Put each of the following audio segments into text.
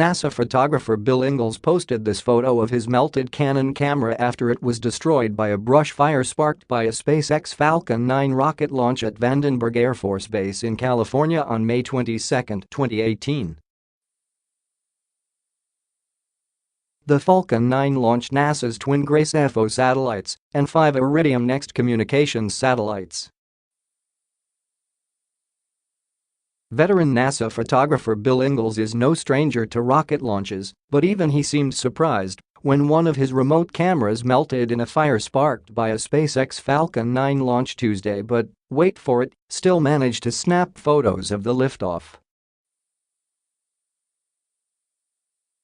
NASA photographer Bill Ingalls posted this photo of his melted Canon camera after it was destroyed by a brush fire sparked by a SpaceX Falcon 9 rocket launch at Vandenberg Air Force Base in California on May 22, 2018. The Falcon 9 launched NASA's twin Grace FO satellites and 5 Iridium Next communications satellites. Veteran NASA photographer Bill Ingalls is no stranger to rocket launches, but even he seemed surprised when one of his remote cameras melted in a fire sparked by a SpaceX Falcon 9 launch Tuesday, but, wait for it, still managed to snap photos of the liftoff.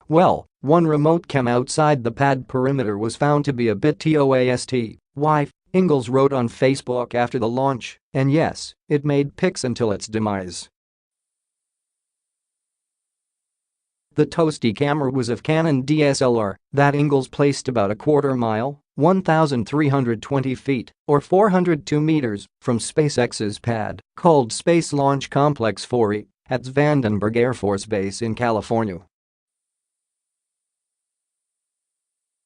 Well, one remote cam outside the pad perimeter was found to be a bit toast. Why? Ingalls wrote on Facebook after the launch, and yes, it made pics until its demise. The toasty camera was of Canon DSLR that Ingalls placed about a quarter mile, 1,320 feet, or 402 meters, from SpaceX's pad, called Space Launch Complex 4E, at Vandenberg Air Force Base in California.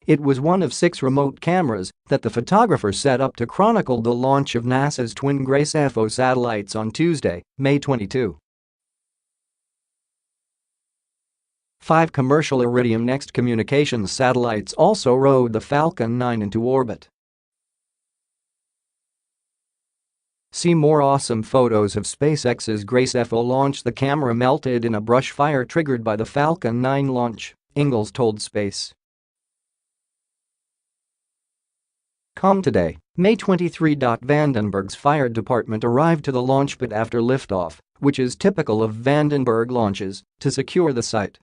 It was one of 6 remote cameras that the photographer set up to chronicle the launch of NASA's twin Grace FO satellites on Tuesday, May 22. 5 commercial Iridium Next communications satellites also rode the Falcon 9 into orbit. See more awesome photos of SpaceX's Grace FO launch. The camera melted in a brush fire triggered by the Falcon 9 launch, Ingalls told Space.com today, May 23. Vandenberg's fire department arrived to the launch pad after liftoff, which is typical of Vandenberg launches, to secure the site.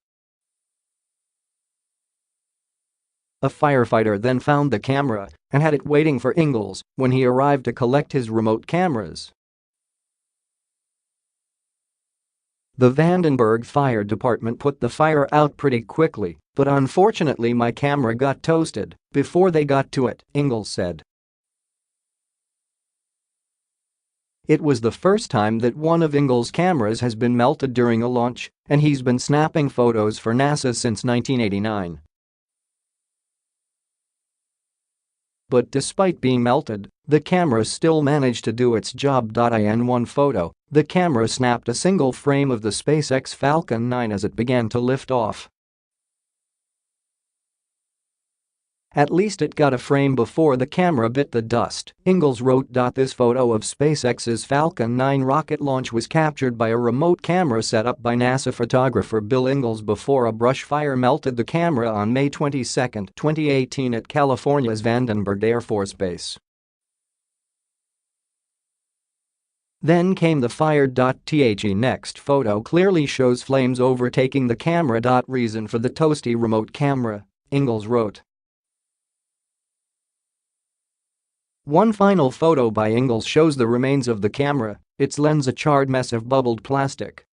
A firefighter then found the camera and had it waiting for Ingalls when he arrived to collect his remote cameras. The Vandenberg Fire Department put the fire out pretty quickly, but unfortunately my camera got toasted before they got to it, Ingalls said. It was the first time that one of Ingalls' cameras has been melted during a launch, and he's been snapping photos for NASA since 1989. But despite being melted, the camera still managed to do its job. In one photo, the camera snapped a single frame of the SpaceX Falcon 9 as it began to lift off. At least it got a frame before the camera bit the dust, Ingalls wrote. This photo of SpaceX's Falcon 9 rocket launch was captured by a remote camera set up by NASA photographer Bill Ingalls before a brush fire melted the camera on May 22, 2018 at California's Vandenberg Air Force Base. Then came the fire. The next photo clearly shows flames overtaking the camera. Reason for the toasty remote camera, Ingalls wrote. One final photo by Ingalls shows the remains of the camera, its lens a charred mess of bubbled plastic.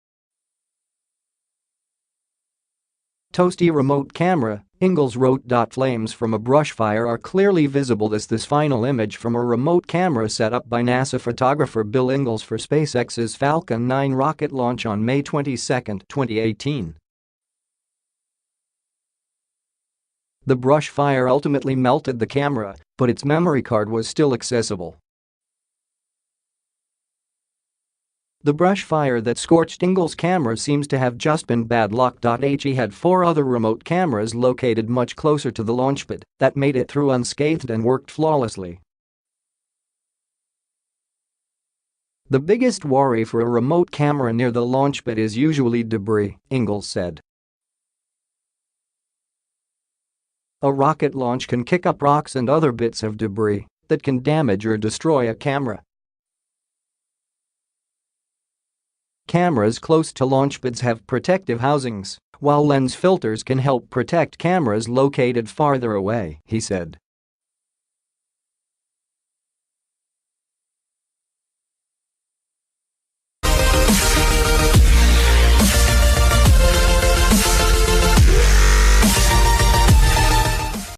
Toasty remote camera, Ingalls wrote. Flames from a brush fire are clearly visible. This final image from a remote camera set up by NASA photographer Bill Ingalls for SpaceX's Falcon 9 rocket launch on May 22, 2018. The brush fire ultimately melted the camera, but its memory card was still accessible. The brush fire that scorched Ingalls' camera seems to have just been bad luck. He had 4 other remote cameras located much closer to the launch pad that made it through unscathed and worked flawlessly. The biggest worry for a remote camera near the launch pad is usually debris, Ingalls said. A rocket launch can kick up rocks and other bits of debris that can damage or destroy a camera. Cameras close to launch pads have protective housings, while lens filters can help protect cameras located farther away, he said.